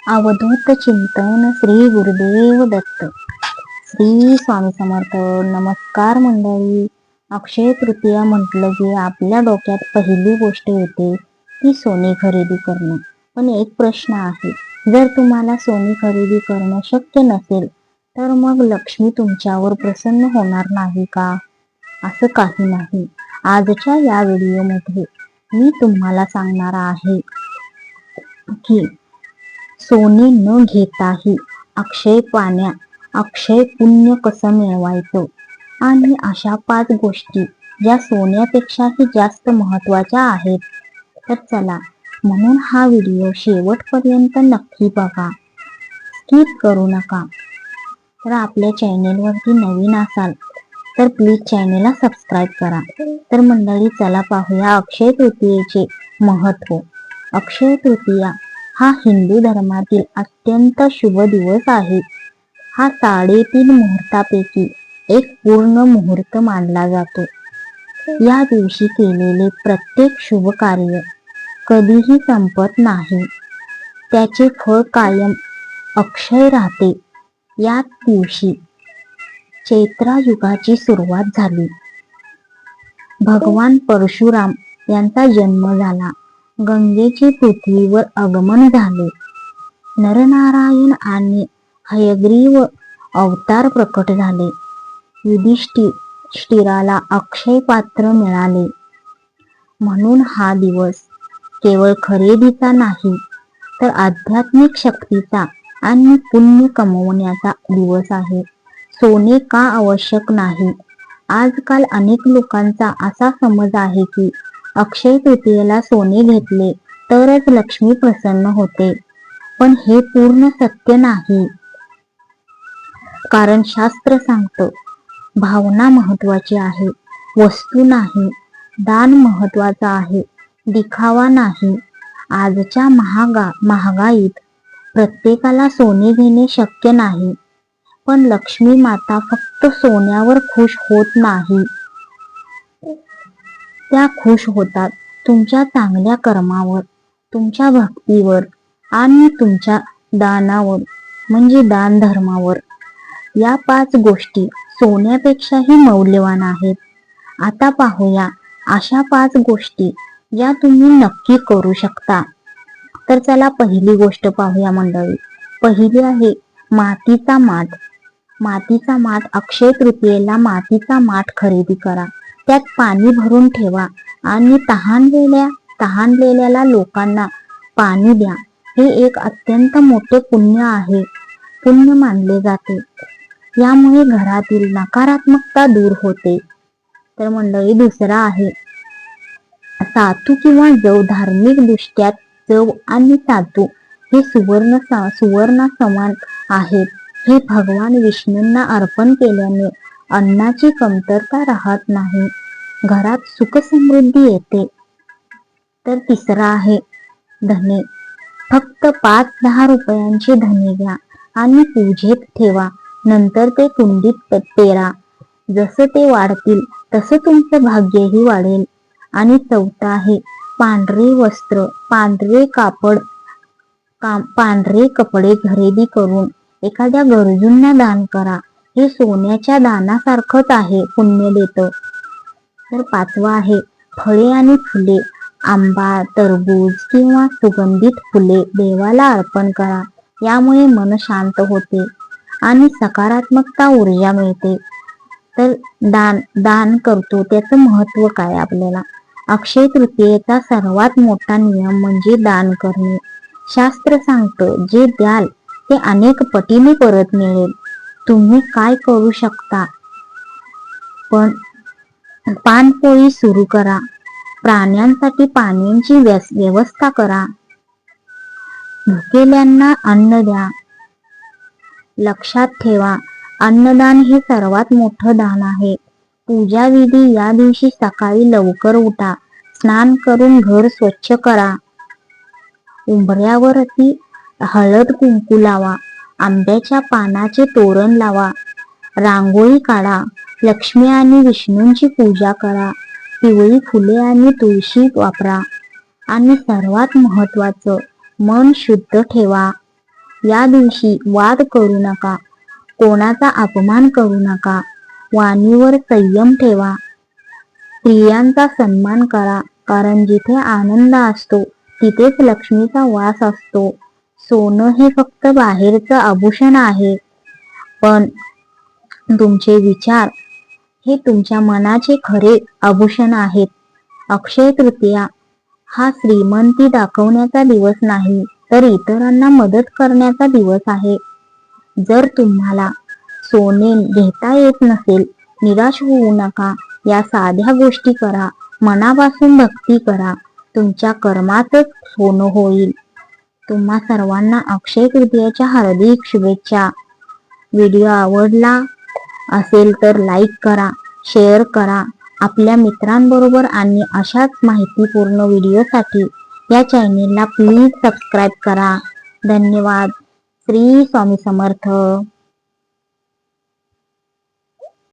अवधूत चिंतन श्री गुरुदेव दत्त. श्री स्वामी समर्थ. नमस्कार मंडळी. अक्षय तृतीया म्हटलं की आपल्या डोक्यात पहिली गोष्ट येते ती सोने खरेदी करणं. पण एक प्रश्न आहे, जर तुम्हाला सोने खरेदी करणं शक्य नसेल तर मग लक्ष्मी तुमच्यावर प्रसन्न होणार नाही का? असं काही नाही. आजच्या या व्हिडिओमध्ये मी तुम्हाला सांगणार आहे की सोने न घेताही अक्षय पुण्य कसं मिळवायचं आणि अशा 5 गोष्टी ज्या सोन्यापेक्षाही जास्त महत्वाच्या आहेत. तर चला, म्हणून हा व्हिडिओ शेवटपर्यंत नक्की बघा, स्किप करू नका. तर आपल्या चॅनेलवरती नवीन असाल तर प्लीज चॅनेलला सबस्क्राईब करा. तर मंडळी, चला पाहूया अक्षय तृतीयेचे महत्व. अक्षय तृतीया हा हिंदू धर्मातील अत्यंत शुभ दिवस आहे. हा 3.5 मुहूर्तापैकी एक पूर्ण मुहूर्त मानला जातो. या दिवशी केलेले प्रत्येक शुभ कार्य कधीही संपत नाही, त्याचे फळ कायम अक्षय राहते. याच दिवशी चैत्र युगाची सुरुवात झाली. भगवान परशुराम यांचा जन्म झाला. गंगेचे पृथ्वीवर आगमन झाले. नरनारायण आणि हयग्रीव अवतार प्रकट झाले. युधिष्ठिराला अक्षय पात्र मिळाले. म्हणून हा दिवस केवळ खरेदीचा नाही तर आध्यात्मिक शक्तीचा आणि पुण्य कमवण्याचा दिवस आहे. सोने का आवश्यक नाही? आजकाल अनेक लोकांचा असा समज आहे की अक्षय तृतीयेला सोने घेतले तरच लक्ष्मी प्रसन्न होते. पण हे पूर्ण सत्य नाही. कारण शास्त्र सांगतं, भावना महत्वाची आहे, वस्तू नाही. दान महत्वाचं आहे, दिखावा नाही. आजच्या महागाईत प्रत्येकाला सोने घेणे शक्य नाही. पण लक्ष्मी माता फक्त सोन्यावर खुश होत नाही, त्या खुश होतात तुमच्या चांगल्या कर्मावर, तुमच्या भक्तीवर आणि तुमच्या दानावर, म्हणजे दान धर्मावर. या 5 गोष्टी सोन्यापेक्षाही मौल्यवान आहेत. आता पाहूया अशा 5 गोष्टी ज्या तुम्ही नक्की करू शकता. तर चला, पहिली गोष्ट पाहूया मंडळी. पहिली आहे मातीचा माठ. मातीचा माठ. अक्षय तृतीयेला मातीचा माठ खरेदी करा. त्यात पाणी भरून ठेवा आणि तहानलेल्या लोकांना पाणी द्या. हे एक अत्यंत मोठे पुण्य मानले जाते. यामुळे घरातील नकारात्मकता दूर होते. तर मंडळी, दुसरा आहे सातू किंवा जव. धार्मिक दृष्ट्या जव आणि सातू हे सुवर्ण समान आहेत. हे भगवान विष्णूंना अर्पण केल्याने अन्नाची कमतरता राहत नाही, घरात सुख समृद्धी येते. तर तिसरा आहे धने. फक्त 5-10 रुपयांचे धने घ्या आणि पूजेत ठेवा. नंतर ते कुंडीत पेरा. जसं ते वाढतील तसं तुमचं भाग्यही वाढेल. आणि चौथा आहे पांढरे वस्त्र. पांढरे कपडे खरेदी करून एखाद्या गरजूंना दान करा. हे सोन्याच्या दानासारखंच आहे, पुण्य देतं. तर 5वा आहे फळे आणि फुले. आंबा, टरबूज किंवा सुगंधित फुले देवाला अर्पण करा. यामुळे मन शांत होते आणि सकारात्मकता ऊर्जा मिळते. तर दान करतो त्याचं महत्व काय आपल्याला? अक्षय तृतीयेचा सर्वात मोठा नियम म्हणजे दान करणे. शास्त्र सांगतं, जे द्याल ते अनेक पटीने परत मिळेल. तुम्ही काय करू शकता? पानपोळी सुरू करा. प्राण्यांसाठी पाण्याची व्यवस्था करा. भुकेल्यांना अन्न द्या. लक्षात ठेवा, अन्नदान हे सर्वात मोठं दान आहे. पूजा विधी. या दिवशी सकाळी लवकर उठा. स्नान करून घर स्वच्छ करा. उंबऱ्यावरती हळद कुंकू लावा. आंब्याच्या पानाचे तोरण लावा. रांगोळी काढा. लक्ष्मी आणि विष्णूंची पूजा करा. पिवळी फुले आणि तुळशी वापरा. आणि सर्वात महत्वाचं, मन शुद्ध ठेवा. या दिवशी वाद करू नका, कोणाचा अपमान करू नका, वाणीवर संयम ठेवा, स्त्रियांचा सन्मान करा, कारण जिथे आनंद असतो तिथेच लक्ष्मीचा वास असतो. सोनं हे फक्त बाहेरचं आभूषण आहे, पण तुमचे विचार हे तुमच्या मनाचे खरे आभूषण आहेत. अक्षय तृतीया हा श्रीमंती दाखवण्याचा दिवस नाही, तर इतरांना मदत करण्याचा दिवस आहे. जर तुम्हाला सोने घेता येत नसेल, निराश होऊ नका. या साध्या गोष्टी करा, मनापासून भक्ती करा, तुमच्या कर्माचंच सोनं होईल. तुम्हा सर्वांना अक्षय तृतीयेच्या हार्दिक शुभेच्छा. व्हिडिओ आवडला असेल तर लाईक करा, शेअर करा आपल्या मित्रांबरोबर आणि अशाच माहितीपूर्ण व्हिडिओसाठी या चॅनेलला प्लीज सबस्क्राईब करा. धन्यवाद. श्री स्वामी समर्थ.